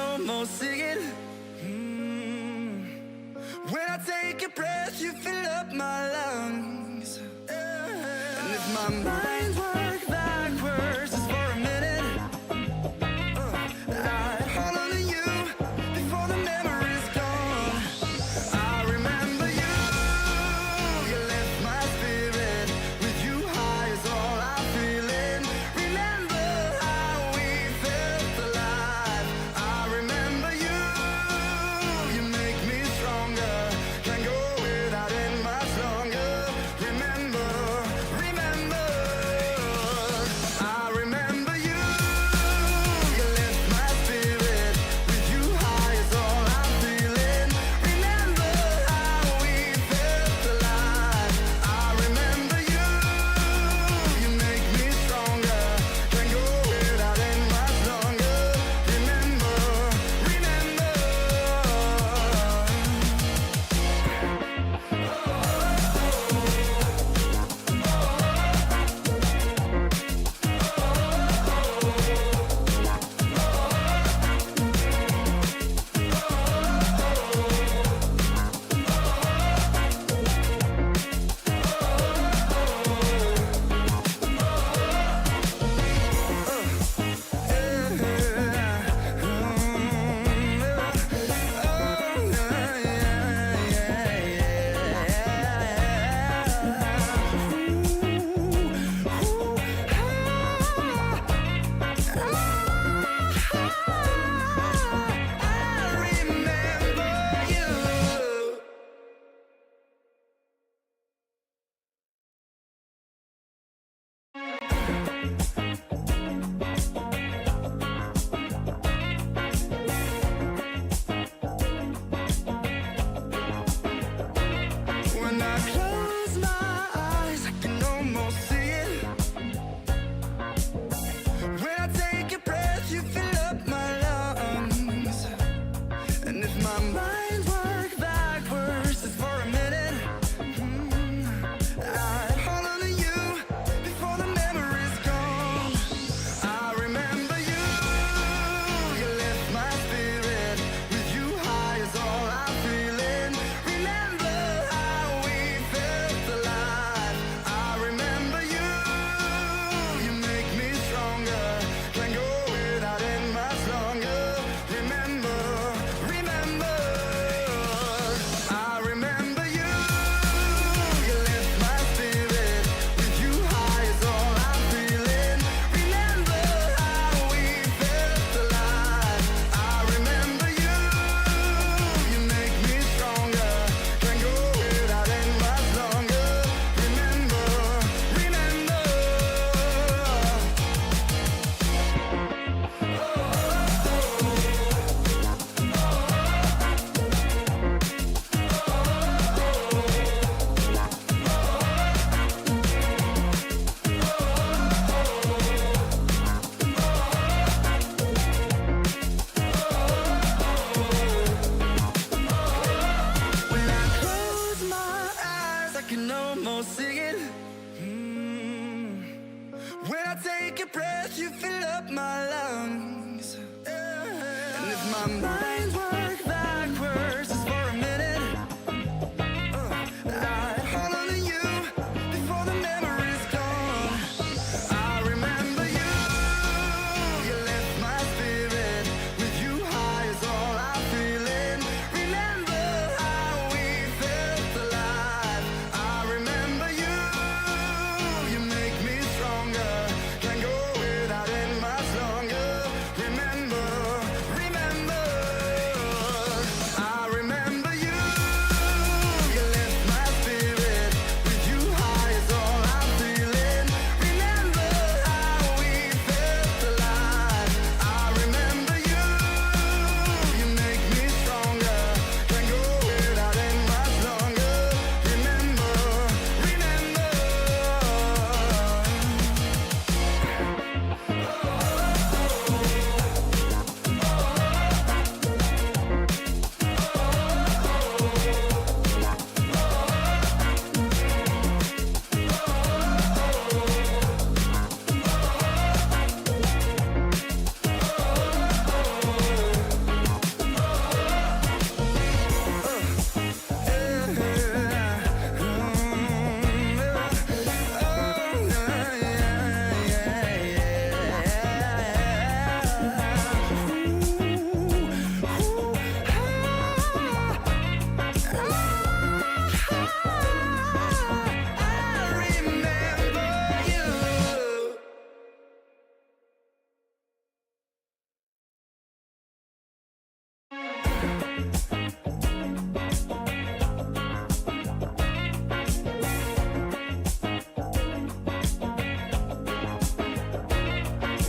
almost see it. When I take a breath, you fill up my lungs. And if my mind worked backwards just for a minute, I'd hold on to you before the memory's gone. I remember you, you lift my spirit. With you high is all I'm feeling. Remember how we felt alive. I remember you, you make me stronger. Can't go without it much longer. Remember, remember, I remember you, you lift my spirit. With you high is all I'm feeling. Remember how we felt alive. I remember you, you make me stronger. Can't go without it much longer. Remember, remember. When I close my eyes, I can almost see it. When I take a breath, you fill up my lungs. And if my mind worked backwards just for a minute, I'd hold on to you before the memory's gone. I remember you, you lift my spirit. With you high is all I'm feeling. Remember how we felt alive. I remember you, you make me stronger. Can't go without it much longer. Remember, remember, I remember you, you lift my spirit. With you high is all I'm feeling. Remember how we felt alive. I remember you, you make me stronger. Can't go without it much longer. Remember, remember. When I close my eyes, I can almost see it. When I take a breath, you fill up my lungs. And if my mind worked backwards just for a minute, I'd hold on to you before the memory's gone. I remember you, you lift my spirit. With you high is all I'm feeling. Remember how we felt alive. I remember you, you make me stronger. Can't go without it much longer. Remember, remember, I remember.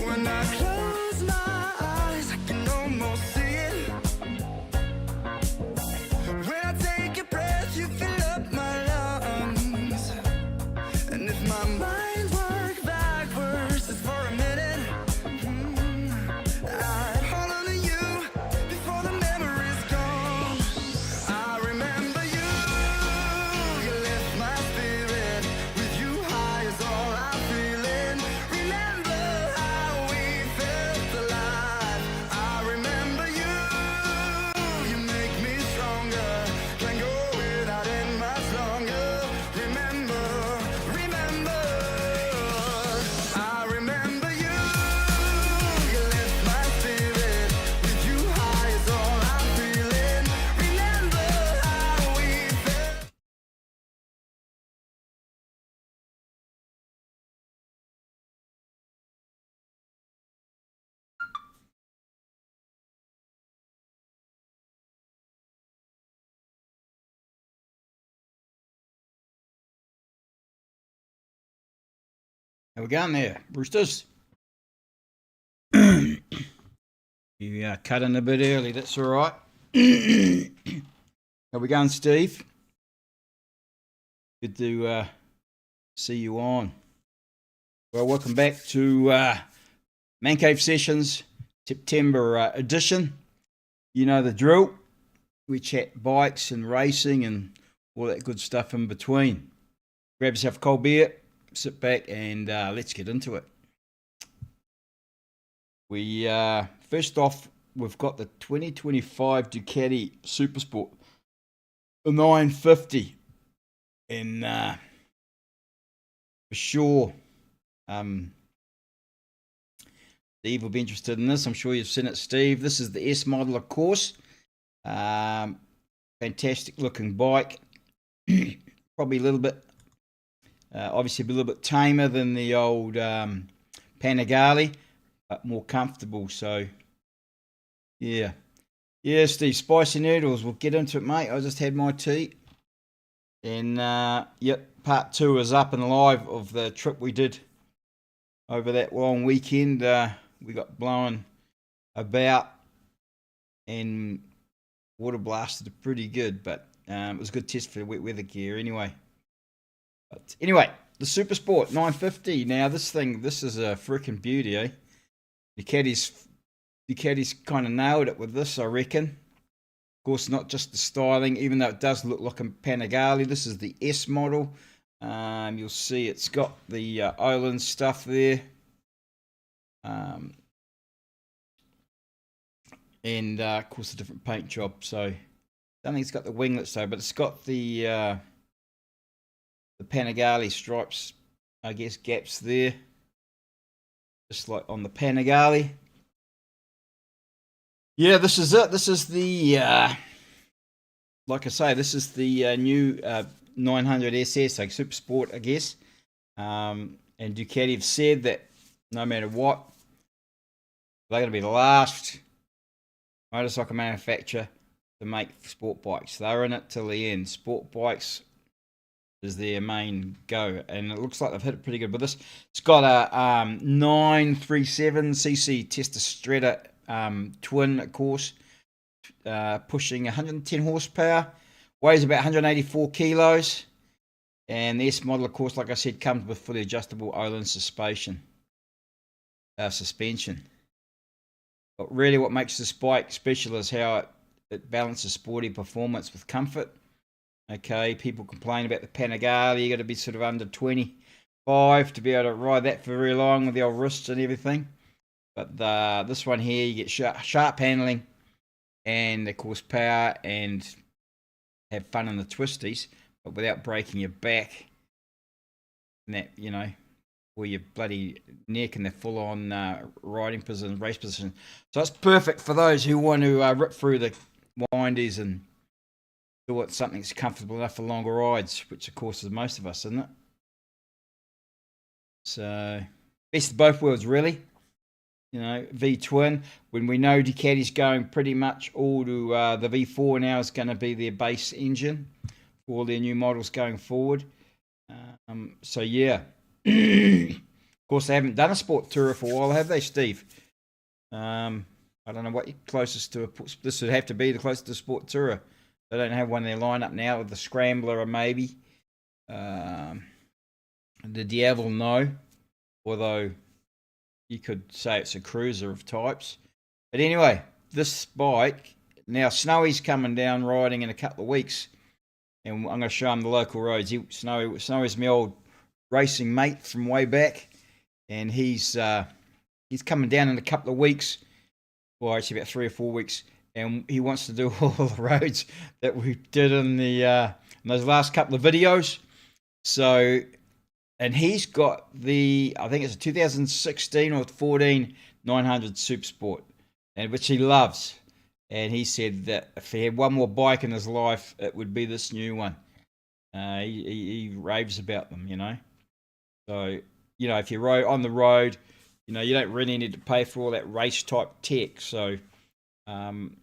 When I close my eyes, I can almost see it. When I take a breath, you fill up my lungs. And if my mind works backwards just for a minute, I'd hold on to you before the memory's gone. I remember you, you lift my spirit. With you high is all I'm feeling. Remember how we felt alive. I remember you, you make me stronger. Can't go without it much longer. Remember, remember, I remember you, you lift my spirit. With you high is all I'm feeling. Remember how we felt. How we going there, Roosters? You cut in a bit early, that's all right. How we going, Steve? Good to see you on. Well, welcome back to Mancave Sessions, September edition. You know the drill. We chat bikes and racing and all that good stuff in between. Grab yourself a cold beer, sit back, and let's get into it. We first off, we've got the 2025 Ducati Supersport, the 950, and for sure, Steve will be interested in this. I'm sure you've seen it, Steve. This is the S model, of course. Fantastic looking bike. Probably a little bit. Obviously a little bit tamer than the old Panigale, but more comfortable. So, yeah. Yeah, Steve, spicy noodles. We'll get into it, mate. I just had my tea. And, yep, part 2 is up and live of the trip we did over that long weekend. We got blown about and water blasted pretty good, but it was a good test for the wet weather gear anyway. But anyway, the Supersport 950. Now this is a freaking beauty, eh? Ducati's kind of nailed it with this, I reckon. Of course, not just the styling, even though it does look like a Panigale. This is the S model. You'll see it's got the Olin stuff there. And of course the different paint job. So I don't think it's got the winglets though, but it's got the Panigale stripes, I guess, gaps there, just like on the Panigale. Yeah, this is it. This is the like I say, this is the new 900 SS, like Supersport, I guess. And Ducati have said that no matter what, they're going to be the last motorcycle manufacturer to make sport bikes. They're in it till the end. Sport bikes is their main go, and it looks like they've hit it pretty good with this. It's got a 937cc Testastretta twin, of course, pushing 110 horsepower, weighs about 184 kilos, and the S model, of course, like I said, comes with fully adjustable Olin suspension. But really what makes this bike special is how it balances sporty performance with comfort. Okay, people complain about the Panigale. You got to be sort of under 25 to be able to ride that for very long with the old wrists and everything. But this one here, you get sharp handling and, of course, power and have fun in the twisties, but without breaking your back and that, you know, or your bloody neck and the full-on riding position, race position. So it's perfect for those who want to rip through the windies and do it something that's comfortable enough for longer rides, which of course is most of us, isn't it? So best of both worlds, really. V-twin, when we know Ducati's going pretty much all to the V4 now is going to be their base engine for all their new models going forward. So yeah, of course they haven't done a Sport Tourer for a while, have they, Steve? I don't know what closest to this would have to be the closest to Sport Tourer. They don't have one in their lineup now, with the Scrambler or maybe the Diavel, no, although you could say it's a cruiser of types. But anyway, this bike, now Snowy's coming down riding in a couple of weeks, and I'm going to show him the local roads. Snowy's my old racing mate from way back, and he's coming down in a couple of weeks, well, actually about 3 or 4 weeks, and he wants to do all the roads that we did in those last couple of videos. So, and he's got I think it's a 2016 or 14 900 Super Sport, and which he loves. And he said that if he had one more bike in his life, it would be this new one. He raves about them, So, if you ride on the road, you don't really need to pay for all that race type tech. So, and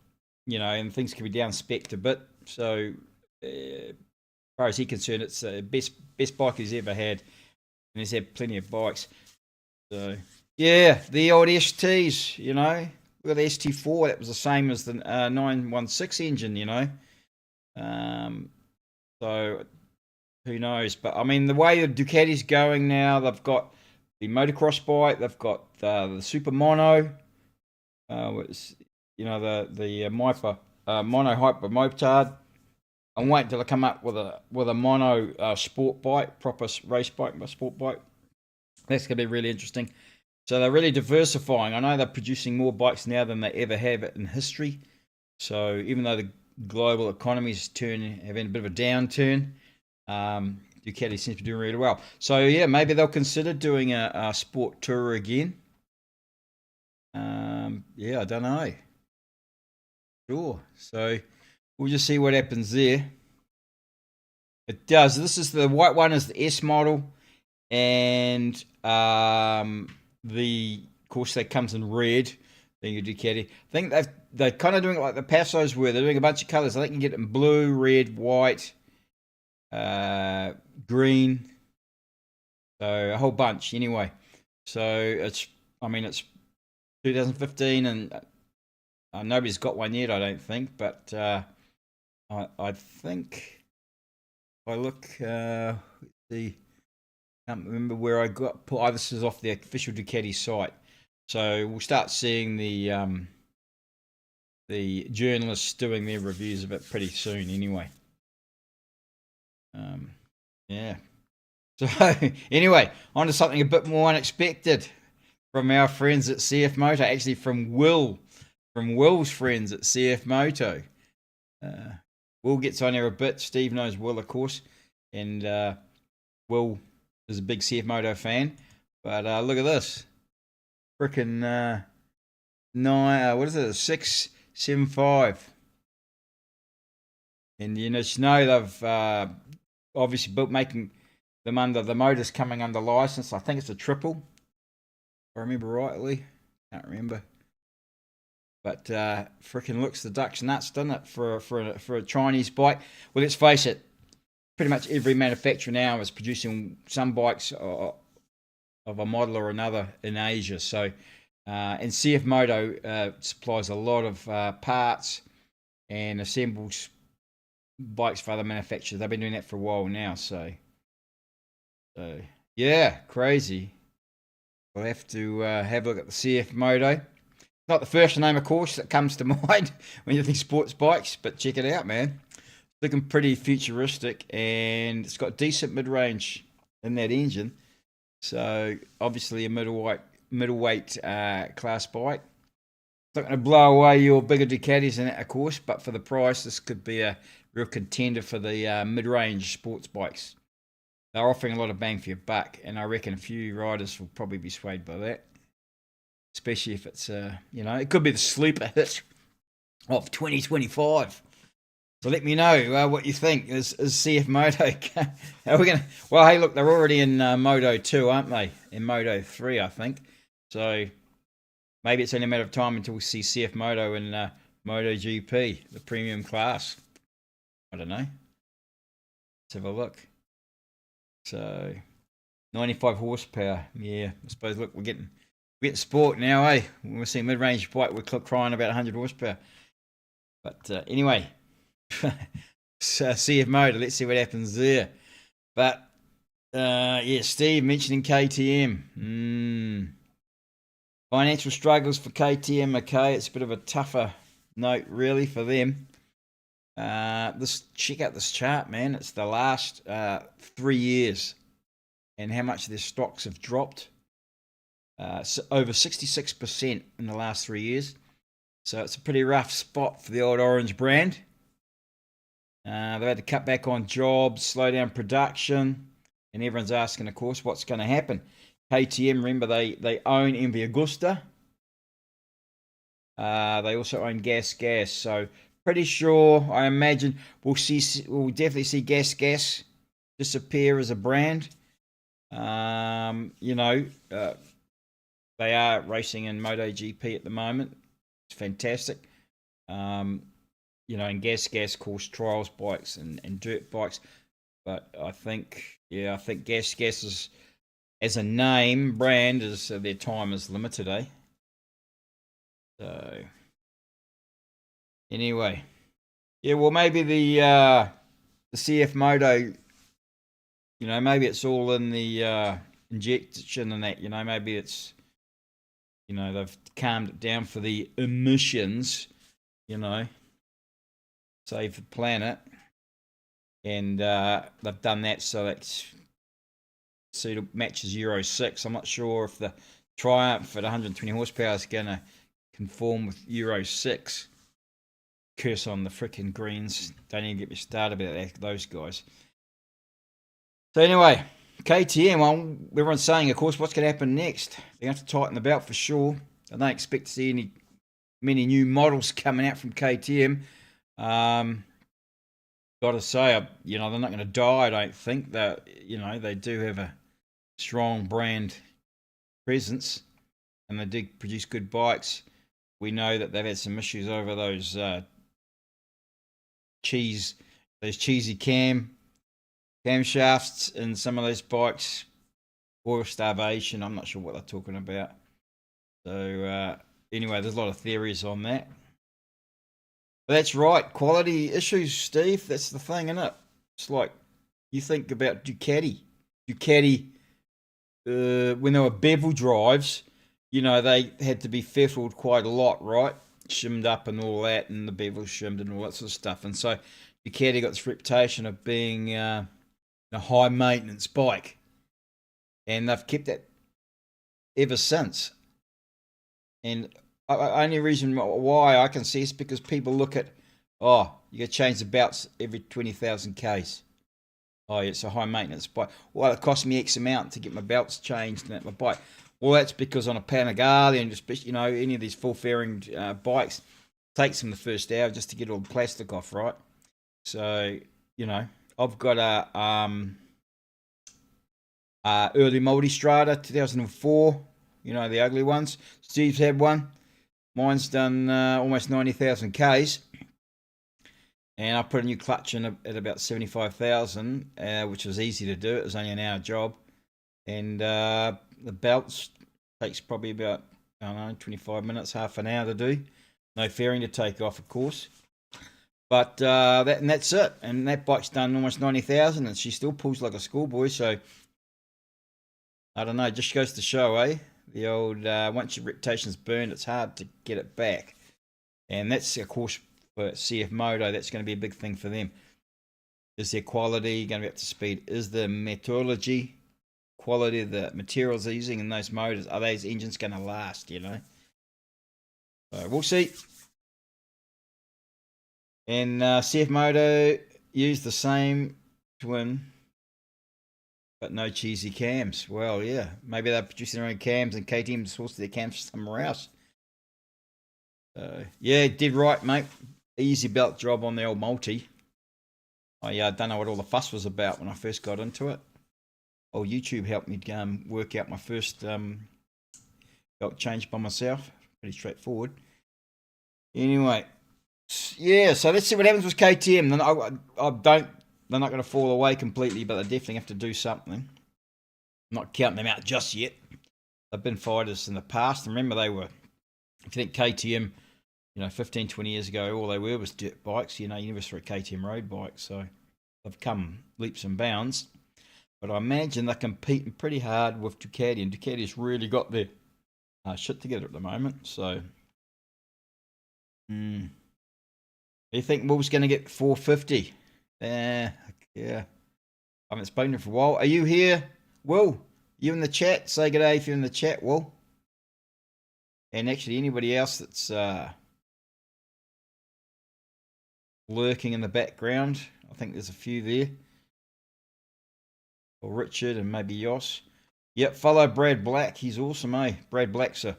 things can be down spec'd a bit. So, as far as he's concerned, it's the best bike he's ever had. And he's had plenty of bikes. So, yeah, the old STs, Look at the ST4. That was the same as the 916 engine, So, who knows? But, I mean, the way the Ducati's going now, they've got the motocross bike. They've got the Super Mono. The Mono Hyper Moped. I'm waiting till I come up with a mono sport bike, proper race bike, my sport bike. That's going to be really interesting. So they're really diversifying. I know they're producing more bikes now than they ever have in history. So even though the global economy's having a bit of a downturn, Ducati seems to be doing really well. So yeah, maybe they'll consider doing a Sport Tourer again. Yeah, I don't know. Sure. So we'll just see what happens there. It does. This is the white one is the S model, and of course that comes in red. Being a Ducati, I think they're kind of doing it like the Passos were. They're doing a bunch of colors. I think you can get it in blue, red, white, green. So a whole bunch anyway. So it's 2015 and nobody's got one yet, I don't think. But I think if I look, let's see, I can't remember where I got. This is off the official Ducati site. So we'll start seeing the journalists doing their reviews of it pretty soon anyway. Yeah. So anyway, on to something a bit more unexpected from our friends at CF Moto. Actually from Will's friends at CF Moto. Will gets on here a bit. Steve knows Will, of course. And Will is a big CF Moto fan. But look at this. Frickin' what is it? A 675. And they've obviously built, making them under the motors coming under license. I think it's a triple, if I remember rightly. Can't remember. But frickin' looks the duck's nuts, doesn't it, for a Chinese bike? Well, let's face it. Pretty much every manufacturer now is producing some bikes of a model or another in Asia. So, and CF Moto supplies a lot of parts and assembles bikes for other manufacturers. They've been doing that for a while now. So yeah, crazy. We'll have to have a look at the CF Moto. Not the first name, of course, that comes to mind when you think sports bikes, but check it out, man. It's looking pretty futuristic, and it's got decent mid-range in that engine. So obviously a middleweight class bike. It's not going to blow away your bigger Ducatis in that, of course, but for the price, this could be a real contender for the mid-range sports bikes. They're offering a lot of bang for your buck, and I reckon a few riders will probably be swayed by that. Especially if it's, it could be the sleeper hit of 2025. So let me know what you think. Is CF Moto? Are we gonna? Well, hey, look, they're already in Moto 2, aren't they? In Moto 3, I think. So maybe it's only a matter of time until we see CF Moto and MotoGP, the premium class. I don't know. Let's have a look. So 95 horsepower. Yeah, I suppose. Look, we're getting sport now, eh? When we see mid-range bike, we're crying about 100 horsepower. But anyway, CF Motor. Let's see what happens there. But yeah, Steve mentioning KTM. Financial struggles for KTM. Okay, it's a bit of a tougher note, really, for them. Check out this chart, man. It's the last 3 years, and how much their stocks have dropped. So over 66% in the last 3 years. So it's a pretty rough spot for the old Orange brand. They've had to cut back on jobs, slow down production, and everyone's asking, of course, what's going to happen. KTM, remember, they own MV Agusta. They also own Gas, so pretty sure, I imagine, we'll definitely see Gas disappear as a brand. You know, they are racing in MotoGP at the moment. It's fantastic. You know, and Gas course trials bikes and dirt bikes. But I think Gas is, as a name brand, is their time is limited, eh? So anyway, yeah, well, maybe the CF Moto, you know, maybe it's all in the injection and that, you know, maybe it's, you know, they've calmed it down for the emissions, you know, save the planet, and they've done that so that's matches Euro 6. I'm not sure if the Triumph at 120 horsepower is going to conform with Euro 6. Curse on the frickin' greens. Don't even get me started about those guys. So anyway, KTM, well, everyone's saying, of course, what's going to happen next? They're going to have to tighten the belt for sure. I don't expect to see many new models coming out from KTM. Got to say, you know, they're not going to die, I don't think. That, you know, they do have a strong brand presence, and they do produce good bikes. We know that they've had some issues over those cheesy camshafts in some of those bikes. Oil starvation, I'm not sure what they're talking about. So anyway, there's a lot of theories on that. But that's right, quality issues, Steve. That's the thing, isn't it? It's like, you think about Ducati, when they were bevel drives, you know, they had to be fettled quite a lot, right? Shimmed up and all that, and the bevel shimmed and all that sort of stuff. And so Ducati got this reputation of being a high maintenance bike, and they've kept that ever since. And only reason why I can see is because people look at, you got to change the belts every 20,000 Ks. Oh, it's a high maintenance bike. Well, it cost me X amount to get my belts changed and my bike. Well, that's because on a Panigale and just, you know, any of these full fairing bikes, it takes them the first hour just to get all the plastic off, right? So, you know, I've got a early Multistrada 2004. You know, the ugly ones. Steve's had one. Mine's done almost 90,000 Ks. And I put a new clutch in at about 75,000, which was easy to do. It was only an hour job. And the belts takes probably about, I don't know, 25 minutes, half an hour to do. No fairing to take off, of course. But that's it. And that bike's done almost 90,000, and she still pulls like a schoolboy. So, I don't know, it just goes to show, eh? The old, once your reputation's burned, it's hard to get it back. And that's, of course, for CF Moto, that's going to be a big thing for them. Is their quality going to be up to speed? Is the metallurgy quality of the materials they're using in those motors, are those engines going to last, you know? So we'll see. And CF Moto used the same twin, but no cheesy cams. Well, yeah, maybe they're producing their own cams and KTM sourced their cams somewhere else. Yeah, did right, mate. Easy belt job on the old multi. I don't know what all the fuss was about when I first got into it. Oh, YouTube helped me work out my first belt change by myself. pretty straightforward. Anyway, yeah, so let's see what happens with KTM. Then they're not going to fall away completely, but they definitely have to do something. I'm not counting them out just yet. They've been fighters in the past. Remember, they were, if you think KTM, 15, 20 years ago, all they were was dirt bikes. You never saw a KTM road bike, so they've come leaps and bounds. But I imagine they're competing pretty hard with Ducati, and Ducati's really got their shit together at the moment. So, you think Will's going to get 450? Yeah. I haven't spoken to him for a while. Are you here, Will? You in the chat? Say good day if you're in the chat, Will. And actually, anybody else that's lurking in the background, I think there's a few there. Or Richard and maybe Yoss. Yep, follow Brad Black. He's awesome, eh? Brad Black's a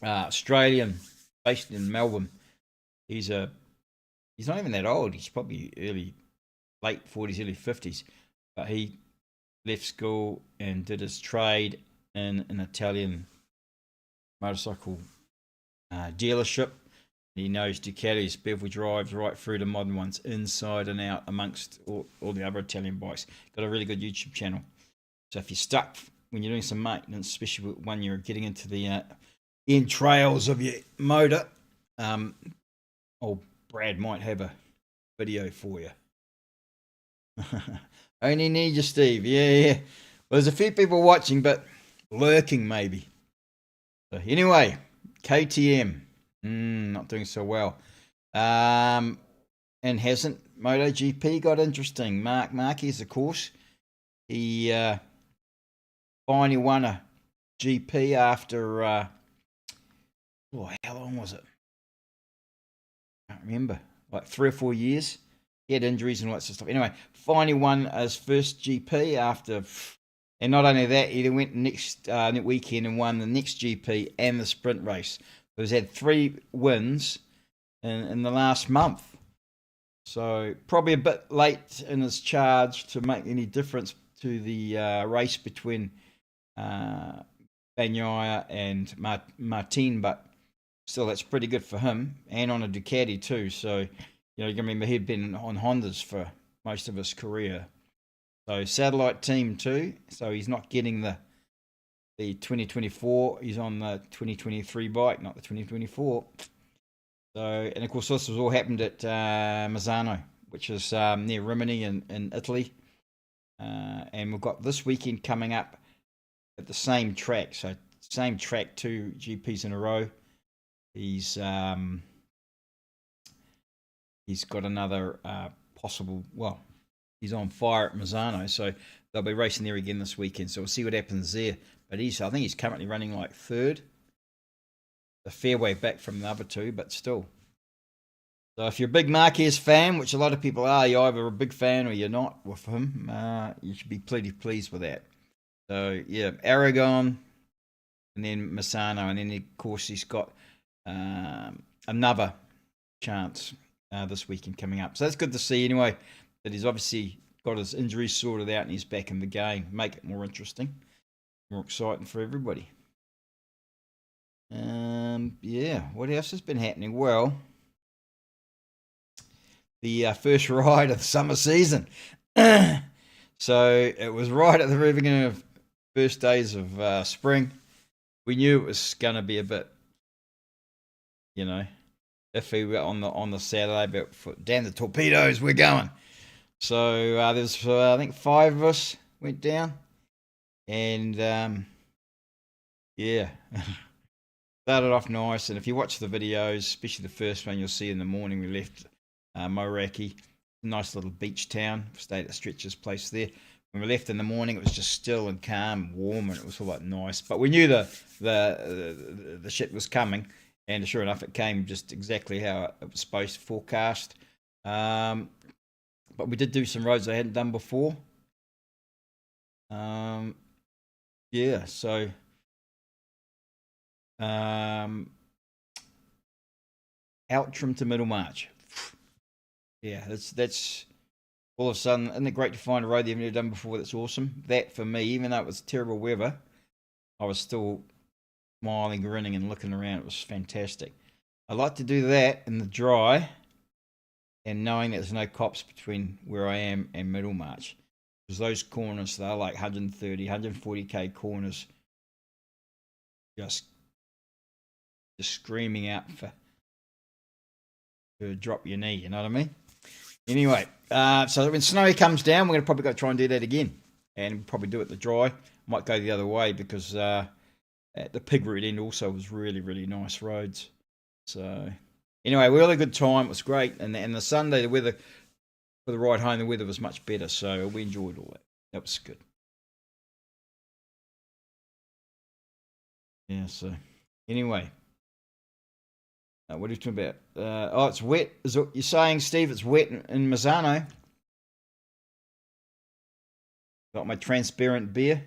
Australian based in Melbourne. He's not even that old. He's probably late 40s, early 50s. But he left school and did his trade in an Italian motorcycle dealership. He knows Ducati's bevel drives right through to modern ones, inside and out, amongst all the other Italian bikes. Got a really good YouTube channel. So if you're stuck when you're doing some maintenance, especially when you're getting into the entrails of your motor, Brad might have a video for you. Only need you, Steve. Yeah. Well, there's a few people watching, but lurking maybe. So anyway, KTM. Not doing so well. And hasn't MotoGP got interesting? Marc Marquez, of course. He finally won a GP after, how long was it? I can't remember. Like 3 or 4 years. He had injuries and all that sort of stuff. Anyway, finally won his first GP after... And not only that, he went next weekend and won the next GP and the sprint race. He's had 3 wins in the last month. So probably a bit late in his charge to make any difference to the race between Bagnaia and Martin, but still that's pretty good for him, and on a Ducati too. So, you can remember he'd been on Hondas for most of his career. So satellite team too, so he's not getting the 2024, he's on the 2023 bike, not the 2024. So, and of course, this was all happened at Misano, which is near Rimini in Italy. And we've got this weekend coming up at the same track. So, same track, 2 GPs in a row. He's got another possible, he's on fire at Misano, so they'll be racing there again this weekend. So we'll see what happens there. But I think he's currently running like 3rd. A fair way back from the other 2, but still. So if you're a big Marquez fan, which a lot of people are, you're either a big fan or you're not with him, you should be pretty pleased with that. So, yeah, Aragon, and then Misano, and then, of course, he's got another chance this weekend coming up. So that's good to see anyway, that he's obviously got his injuries sorted out and he's back in the game. Make it more interesting. More exciting for everybody. What else has been happening? Well, the first ride of the summer season. So it was right at the very beginning of first days of spring. We knew it was going to be a bit, iffy on the Saturday, but damn the torpedoes, we're going. So there's I think 5 of us went down. And, started off nice. And if you watch the videos, especially the first one, you'll see in the morning we left Moeraki, nice little beach town. Stayed at Stretcher's place there. When we left in the morning, it was just still and calm, and warm, and it was all like nice. But we knew the shit was coming, and sure enough, it came just exactly how it was supposed to forecast. But we did do some roads I hadn't done before. So Outram to Middlemarch. Yeah, that's all of a sudden, isn't it great to find a road you've never done before? That's awesome. That for me, even though it was terrible weather, I was still smiling, grinning, and looking around. It was fantastic. I like to do that in the dry, and knowing that there's no cops between where I am and Middlemarch, because those corners, they're like 130, 140k corners, just screaming out for drop your knee. You know what I mean? Anyway, so when snowy comes down, we're gonna probably go try and do that again, and probably do it the dry. Might go the other way because at the Pig Route end also was really nice roads. So anyway, we had a good time. It was great, and the Sunday, the weather for the ride home, the weather was much better, so we enjoyed all that. That was good. Yeah. So anyway, what are you talking about? Oh, it's wet. Is what you're saying, Steve? It's wet in Mazzano. Got my transparent beer.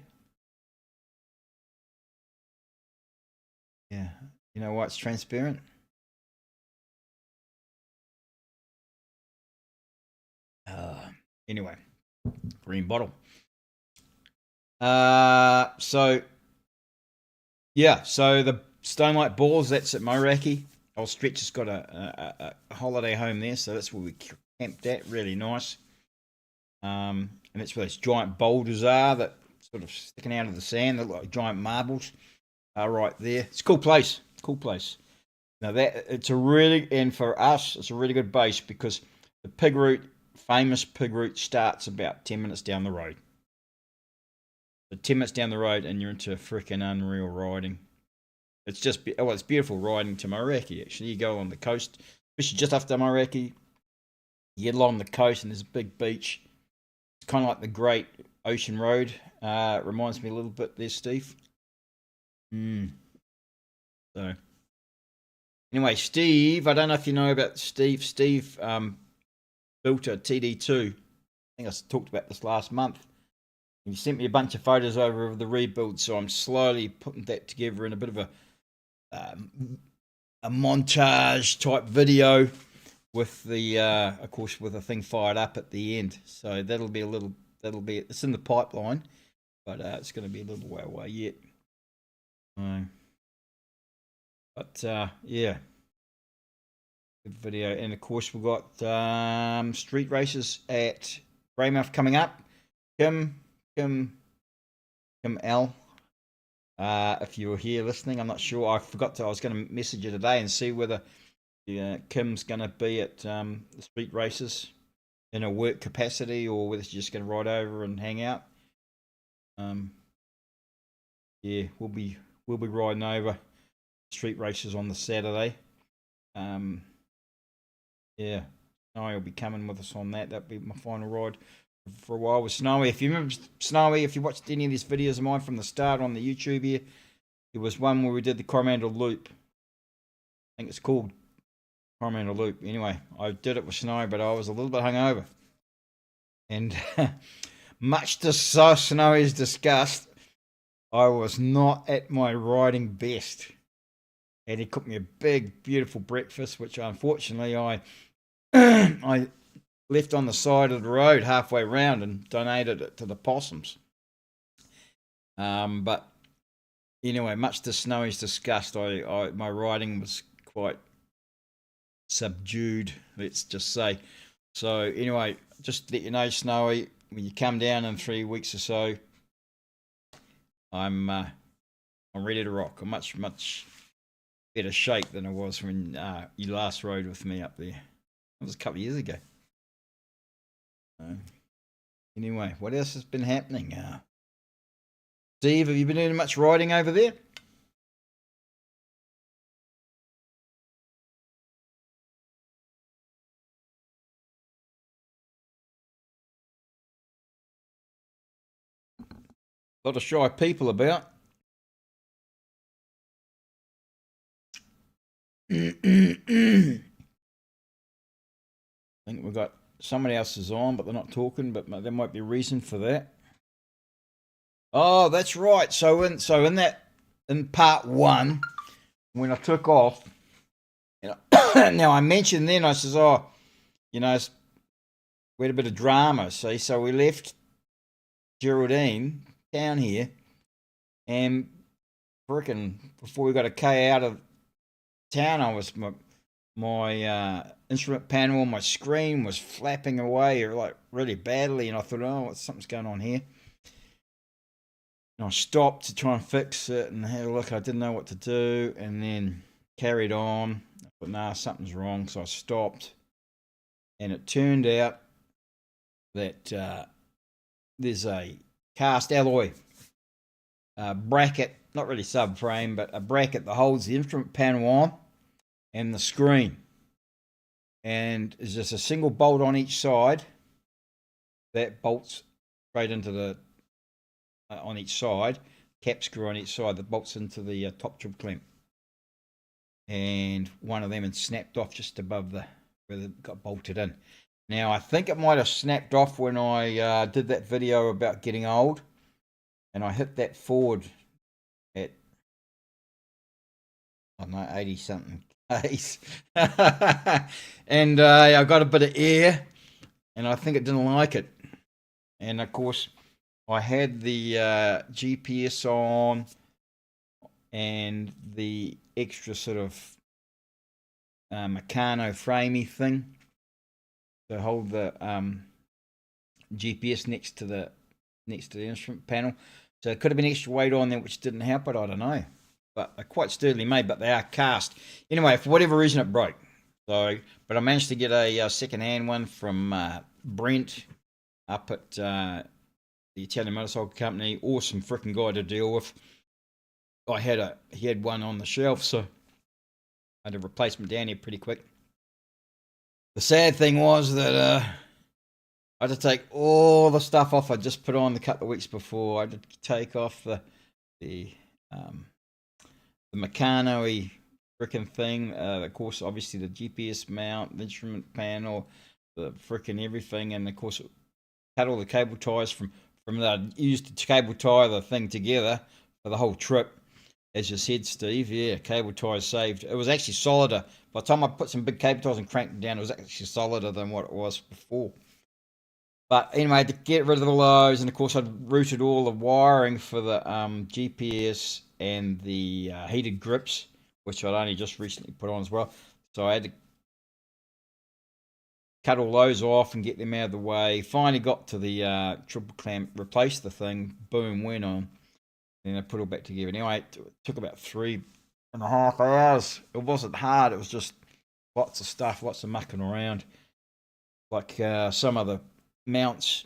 Yeah. You know why it's transparent? Anyway, green bottle. So yeah, so the Stonelight Balls, that's at Moeraki. Old Stretch has got a holiday home there, so that's where we camped at. Really nice. And that's where those giant boulders are that sort of sticking out of the sand. They're like giant marbles. Are right there. It's a cool place. Cool place. Now that it's a really, and for us, it's a really good base because the Pig Route, famous Pig Route, starts about 10 minutes down the road. So 10 minutes down the road, and you're into freaking unreal riding. It's just, it's beautiful riding to Moeraki. Actually, you go on the coast, especially just after Moeraki. You get along the coast, and there's a big beach. It's kind of like the Great Ocean Road. It reminds me a little bit there, Steve. So anyway, Steve, I don't know if you know about Steve. Steve built a TD2. I think I talked about this last month. He sent me a bunch of photos over of the rebuild, so I'm slowly putting that together in a bit of a montage type video with the, of course, with the thing fired up at the end. So it's in the pipeline, but it's going to be a little way away yet. But yeah, good video. And of course we've got street races at Greymouth coming up. Kim L, if you were here listening, I'm not sure. I was going to message you today and see whether Kim's going to be at the street races in a work capacity or whether she's just going to ride over and hang out. Yeah, we'll be riding over street races on the Saturday. Yeah, Snowy will be coming with us on that. That'll be my final ride for a while with Snowy. If you remember Snowy, if you watched any of these videos of mine from the start on the YouTube here, it was one where we did the Coromandel Loop. I think it's called Coromandel Loop. Anyway, I did it with Snowy, but I was a little bit hungover. And much to Snowy's disgust, I was not at my riding best. And he cooked me a big, beautiful breakfast, which unfortunately I left on the side of the road halfway round and donated it to the possums. But anyway, much to Snowy's disgust, my riding was quite subdued, let's just say. So anyway, just to let you know, Snowy, when you come down in 3 weeks or so, I'm ready to rock. I'm much better shape than I was when you last rode with me up there. That was a couple of years ago. Anyway, what else has been happening? Steve, have you been doing much riding over there? A lot of shy people about. I think we've got somebody else is on, but they're not talking. But there might be a reason for that. Oh, that's right. So in part one, when I took off, now I mentioned then I says, we had a bit of drama. See, so we left Geraldine down here, and freaking before we got a K out of town, I was my instrument panel on my screen was flapping away like really badly, and I thought, oh, something's going on here. And I stopped to try and fix it and had a look. I didn't know what to do, and then carried on. I thought, nah, something's wrong, so I stopped. And it turned out that there's a cast alloy bracket, not really subframe, but a bracket that holds the instrument panel on and the screen. And there's just a single bolt on each side that bolts straight into the on each side, cap screw on each side that bolts into the top trim clamp. And one of them had snapped off just above where it got bolted in. Now, I think it might have snapped off when I did that video about getting old, and I hit that forward at, I don't know, 80 something Ks. And I got a bit of air, and I think it didn't like it. And of course, I had the GPS on and the extra sort of Meccano framey thing to hold the GPS next to the instrument panel. So it could have been extra weight on there, which didn't help it. I don't know, but they're quite sturdily made, but they are cast. Anyway, for whatever reason, it broke. So, but I managed to get a second-hand one from Brent up at the Italian motorcycle company. Awesome freaking guy to deal with. He had one on the shelf, so I had a replacement down here pretty quick. The sad thing was that I had to take all the stuff off I just put on a couple of weeks before. I had to take off the Meccano-y freaking thing. Of course, obviously the GPS mount, the instrument panel, the freaking everything, and of course cut all the cable ties from the used to cable tie the thing together for the whole trip. As you said, Steve, yeah, cable ties saved. It was actually solider. By the time I put some big cable ties and cranked it down, it was actually solider than what it was before. But anyway, to get rid of all those, and of course I'd routed all the wiring for the GPS and the heated grips, which I'd only just recently put on as well. So I had to cut all those off and get them out of the way. Finally got to the triple clamp, replaced the thing, boom, went on. Then I put it all back together. Anyway, it took about 3.5 hours. It wasn't hard. It was just lots of stuff, lots of mucking around. Like some of the mounts,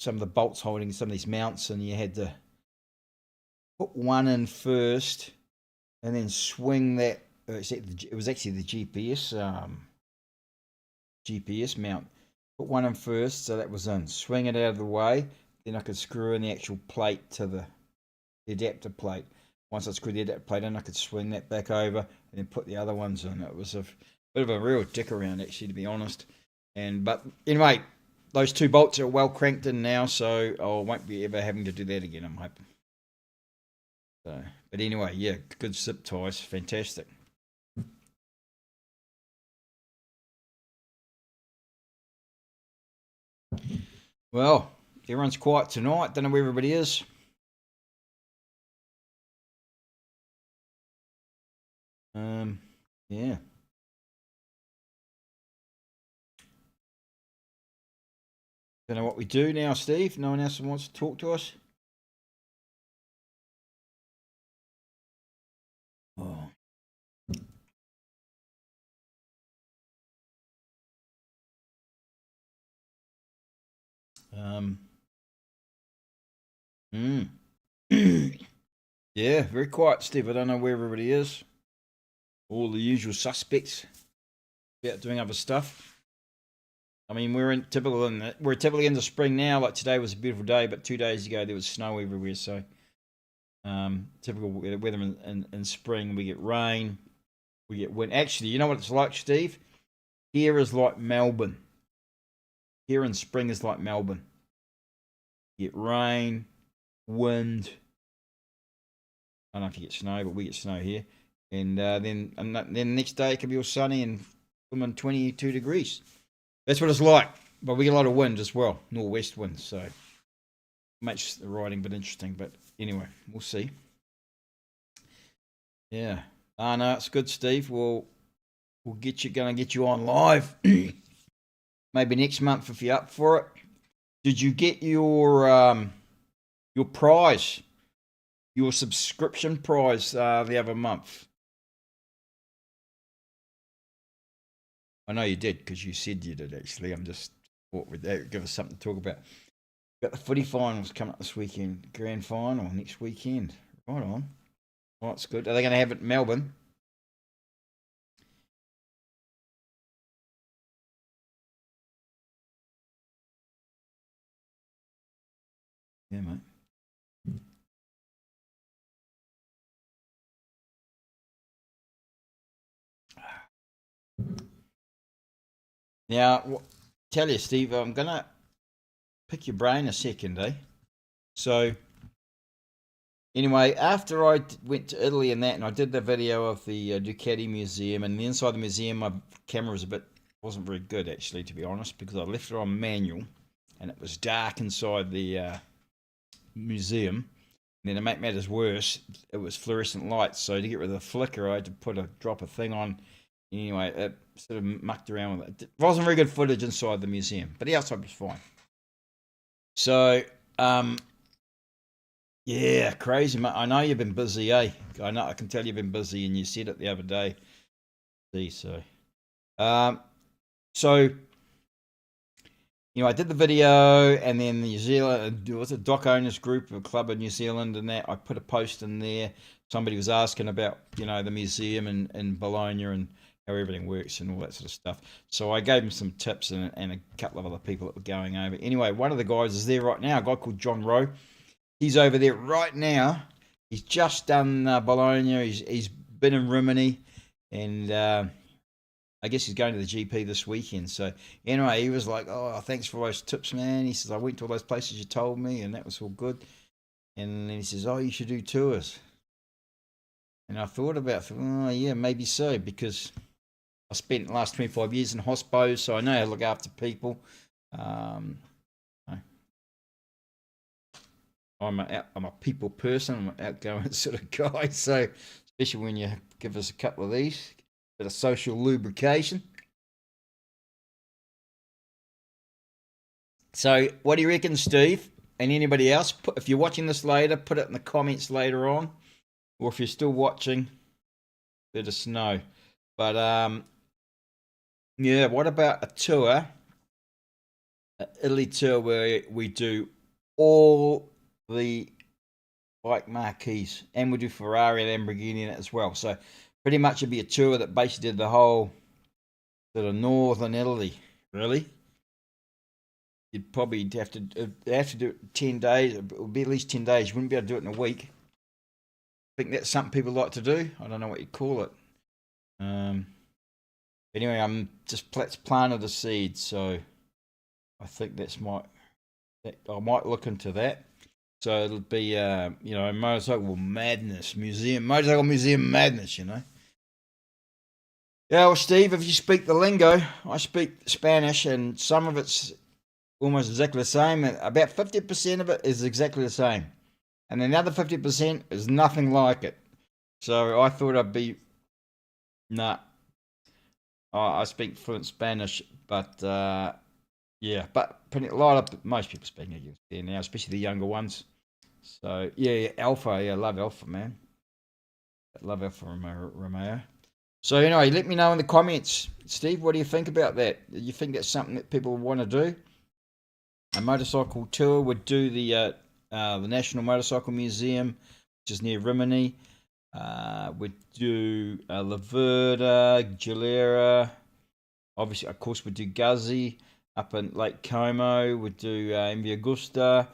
some of the bolts holding some of these mounts, and you had to put one in first and then swing that. It was actually the GPS mount. Put one in first, so that was in. Swing it out of the way. Then I could screw in the actual plate to the adapter plate. Once I screwed the adapter plate in, I could swing that back over and then put the other ones in. It was a bit of a real dick around, actually, to be honest. But anyway, those two bolts are well cranked in now, so I won't be ever having to do that again, I'm hoping. So, but anyway, yeah, good zip ties, fantastic. Well, everyone's quiet tonight. Don't know where everybody is. Yeah. Don't know what we do now, Steve. No one else wants to talk to us. Oh. Yeah, very quiet, Steve. I don't know where everybody is. All the usual suspects about doing other stuff. I mean, we're typically in the spring now. Like today was a beautiful day, but 2 days ago there was snow everywhere. So typical weather in spring. We get rain, we get wind. Actually, you know what it's like, Steve? Here is like Melbourne. Here in spring is like Melbourne. You get rain, wind. I don't know if you get snow, but we get snow here. And then the next day it can be all sunny and 22 degrees. That's what it's like. But we get a lot of wind as well, northwest winds. So makes the riding a bit interesting. But anyway, we'll see. Yeah. Oh, no, it's good, Steve. We'll gonna get you on live. Maybe next month if you're up for it. Did you get your prize, your subscription prize the other month? I know you did because you said you did. Actually, I'm just thought with that give us something to talk about. Got the footy finals coming up this weekend, grand final next weekend. Right on. Oh, it's good. Are they going to have it in Melbourne? Yeah, mate. Now, tell you, Steve, I'm going to pick your brain a second, eh? So, anyway, after I went to Italy and that, and I did the video of the Ducati museum, and the inside the museum, my camera was wasn't very good actually, to be honest, because I left it on manual, and it was dark inside the museum. And then to make matters worse, it was fluorescent lights. So to get rid of the flicker, I had to drop a thing on. Anyway, it sort of mucked around with it. It wasn't very good footage inside the museum, but the outside was fine. So, yeah, crazy, mate. I know you've been busy, eh? I can tell you've been busy, and you said it the other day. So, so I did the video, and then the New Zealand, was a dock owners group, a club in New Zealand, and that I put a post in there. Somebody was asking about, the museum in Bologna and how everything works and all that sort of stuff. So I gave them some tips and a couple of other people that were going over. Anyway, one of the guys is there right now, a guy called John Rowe. He's over there right now. He's just done Bologna. He's been in Rimini, and I guess he's going to the GP this weekend. So anyway, he was like, "Oh, thanks for all those tips, man." He says, "I went to all those places you told me, and that was all good." And then he says, "Oh, you should do tours." And I thought, oh yeah, maybe so, because I spent the last 25 years in hospos, so I know how to look after people. I'm a people person. I'm an outgoing sort of guy. So especially when you give us a couple of these, bit of social lubrication. So what do you reckon, Steve? And anybody else? If you're watching this later, put it in the comments later on. Or if you're still watching, let us know. But yeah, what about a tour? An Italy tour where we do all the bike marquees, and we do Ferrari and Lamborghini in it as well. So pretty much it'd be a tour that basically did the whole sort of northern Italy, really. You'd probably have to do it 10 days. It would be at least 10 days. You wouldn't be able to do it in a week. I think that's something people like to do. I don't know what you'd call it. Anyway, I'm just planted a seed, so I think I might look into that. So it'll be, motorcycle museum madness, Yeah, well, Steve, if you speak the lingo, I speak Spanish, and some of it's almost exactly the same. About 50% of it is exactly the same. And then the other 50% is nothing like it. So I thought I'd be, nah. I speak fluent Spanish, but yeah, but most people speak English there now, especially the younger ones. So yeah, Alpha, yeah, love Alpha, man. Love Alpha Romeo. So anyway, let me know in the comments, Steve. What do you think about that? Do you think that's something that people want to do? A motorcycle tour would do the National Motorcycle Museum, which is near Rimini. We'd do Laverda, Gilera. Obviously, of course, we'd do Guzzi up in Lake Como. We'd do MV Agusta,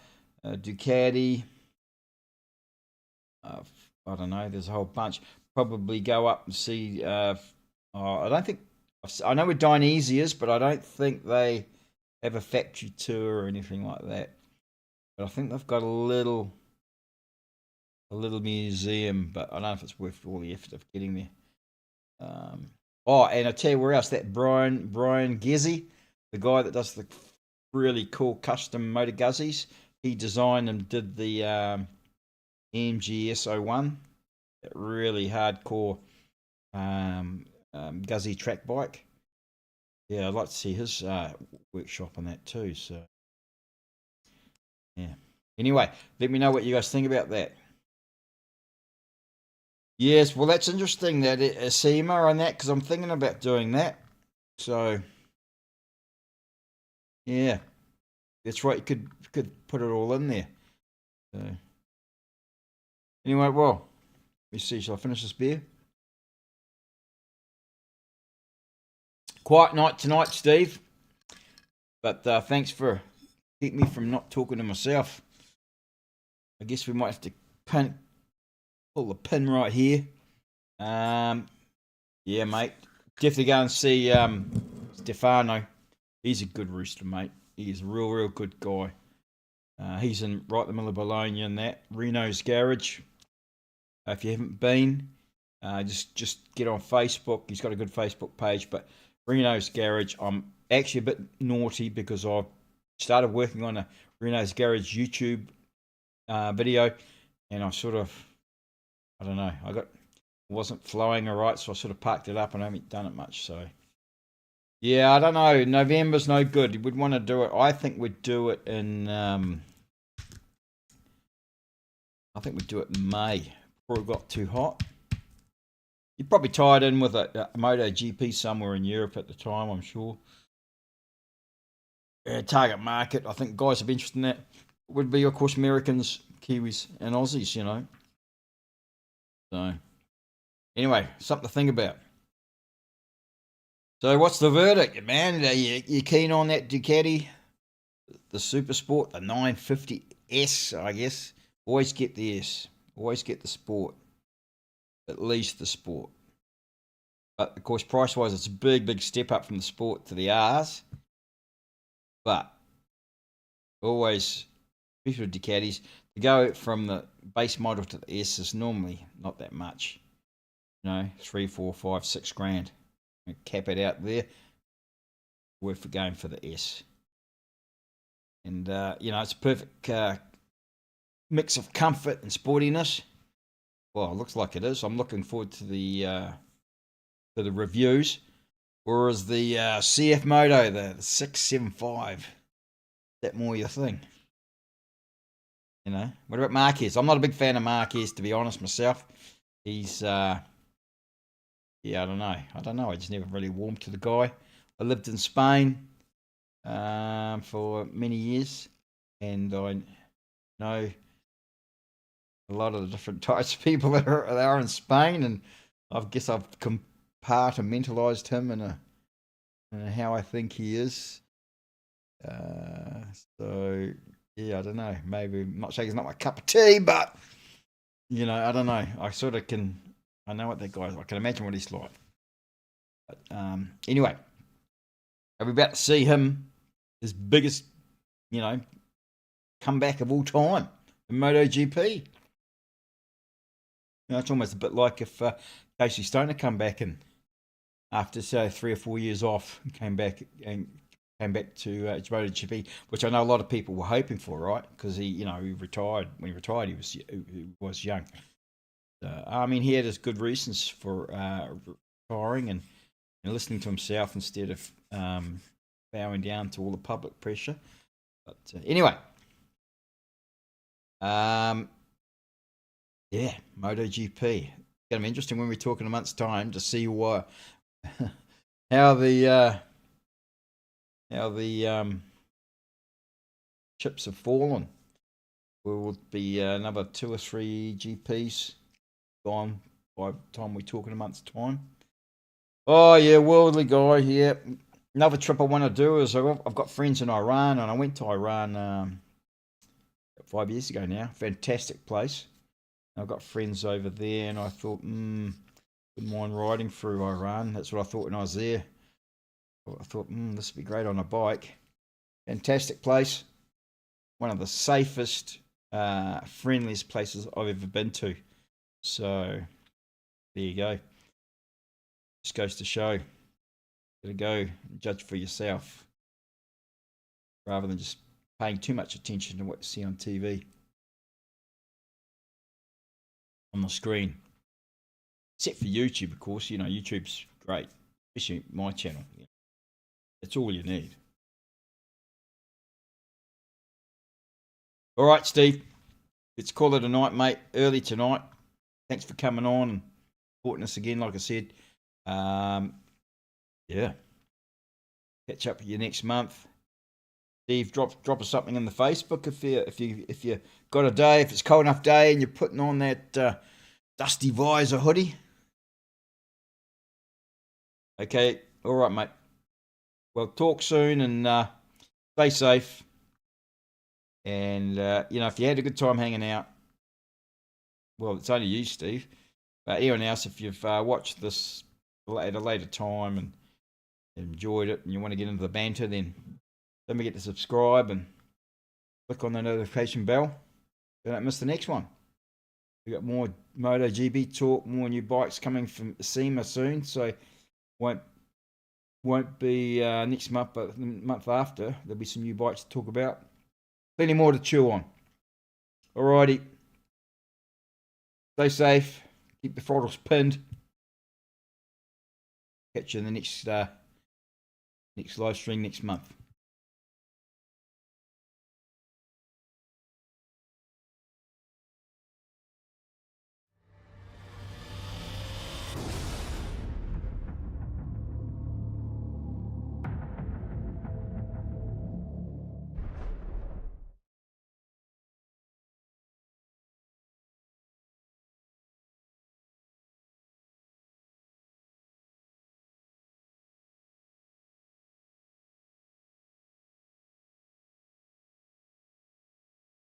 Ducati. I don't know. There's a whole bunch. Probably go up and see. I don't think. I know with Dionysius, but I don't think they have a factory tour or anything like that. But I think they've got a little museum, but I don't know if it's worth all the effort of getting there. And I tell you where else, that Brian Gezzi, the guy that does the really cool custom Motor Guzzis, he designed and did the MGS 01. really hardcore Guzzy track bike. Yeah, I'd like to see his workshop on that too. So yeah. Anyway, let me know what you guys think about that. Yes, well, that's interesting that SEMA on that because I'm thinking about doing that. So yeah, that's right. You could put it all in there. So anyway, well, let me see. Shall I finish this beer? Quiet night tonight, Steve. But thanks for keeping me from not talking to myself. I guess we might have to pull the pin right here. Yeah, mate. Definitely go and see Stefano. He's a good rooster, mate. He's a real good guy. He's in right in the middle of Bologna and that. Reno's Garage. If you haven't been, just get on Facebook. He's got a good Facebook page. But Reno's Garage, I'm actually a bit naughty because I started working on a Reno's Garage YouTube video, and I sort of, I don't know, wasn't flowing all right, so I sort of parked it up and I haven't done it much. So yeah, I don't know. November's no good. We'd want to do it. I think we'd do it in. I think we'd do it in May before it got too hot. You'd probably tie it in with a MotoGP somewhere in Europe at the time, I'm sure. Target market, I think guys have interest in that would be, of course, Americans, Kiwis, and Aussies, you know. So, anyway, something to think about. So, what's the verdict, man? You keen on that Ducati, the Super Sport, the 950S, I guess? Always get the S. Always get the Sport. At least the Sport. But, of course, price-wise, it's a big step up from the Sport to the R's. But, always, especially with Ducatis, to go from the base model to the S is normally not that much. You know, 3, 4, 5, 6 grand. And cap it out there. Worth going for the S. And, it's a perfect mix of comfort and sportiness. Well, it looks like it is. I'm looking forward to the reviews. Whereas the CF Moto, the 675, is that more your thing? You know, what about Marquez? I'm not a big fan of Marquez, to be honest, myself. He's, I don't know. I just never really warmed to the guy. I lived in Spain for many years, and I know a lot of the different types of people that are in Spain, and I guess I've compartmentalized him in how I think he is. So yeah, I don't know. Maybe I'm not saying he's not my cup of tea, but I don't know. I sort of can. I know what that guy's. I can imagine what he's like. But anyway, are we about to see him, his biggest, comeback of all time in MotoGP? It's almost a bit like if Casey Stoner come back and after say 3 or 4 years off, came back to MotoGP, which I know a lot of people were hoping for, right? Because he retired. When he retired, he was young. He had his good reasons for retiring and listening to himself instead of bowing down to all the public pressure. But anyway, yeah, MotoGP. It's going to be interesting when we talk in a month's time to see what how the chips have fallen. Will be another 2 or 3 GPs gone by the time we talk in a month's time. Oh yeah, worldly guy here. Another trip I want to do is I've got friends in Iran, and I went to Iran 5 years ago now. Fantastic place. I've got friends over there, and I thought, wouldn't mind riding through Iran. That's what I thought when I was there. I thought, this would be great on a bike. Fantastic place. One of the safest, friendliest places I've ever been to. So, there you go. Just goes to show. Gotta go and judge for yourself. Rather than just paying too much attention to what you see on TV. On the screen. except for YouTube, of course. You know, YouTube's great, especially my channel. That's all you need. All right, Steve. Let's call it a night, mate. Early tonight. Thanks for coming on and supporting us again, like I said. Yeah. Catch up with you next month. Steve, drop us something in the Facebook if you got a day, if it's cold enough day and you're putting on that dusty visor hoodie. Okay, all right, mate. Well, talk soon and stay safe. And if you had a good time hanging out, well, it's only you, Steve. But anyone else, if you've watched this at a later time and enjoyed it and you want to get into the banter, then don't forget to subscribe and click on the notification bell so don't miss the next one. We've got more MotoGP talk, more new bikes coming from SEMA soon, so won't be next month, but the month after there'll be some new bikes to talk about. Plenty more to chew on. Alrighty. Stay safe. Keep the throttles pinned. Catch you in the next live stream next month.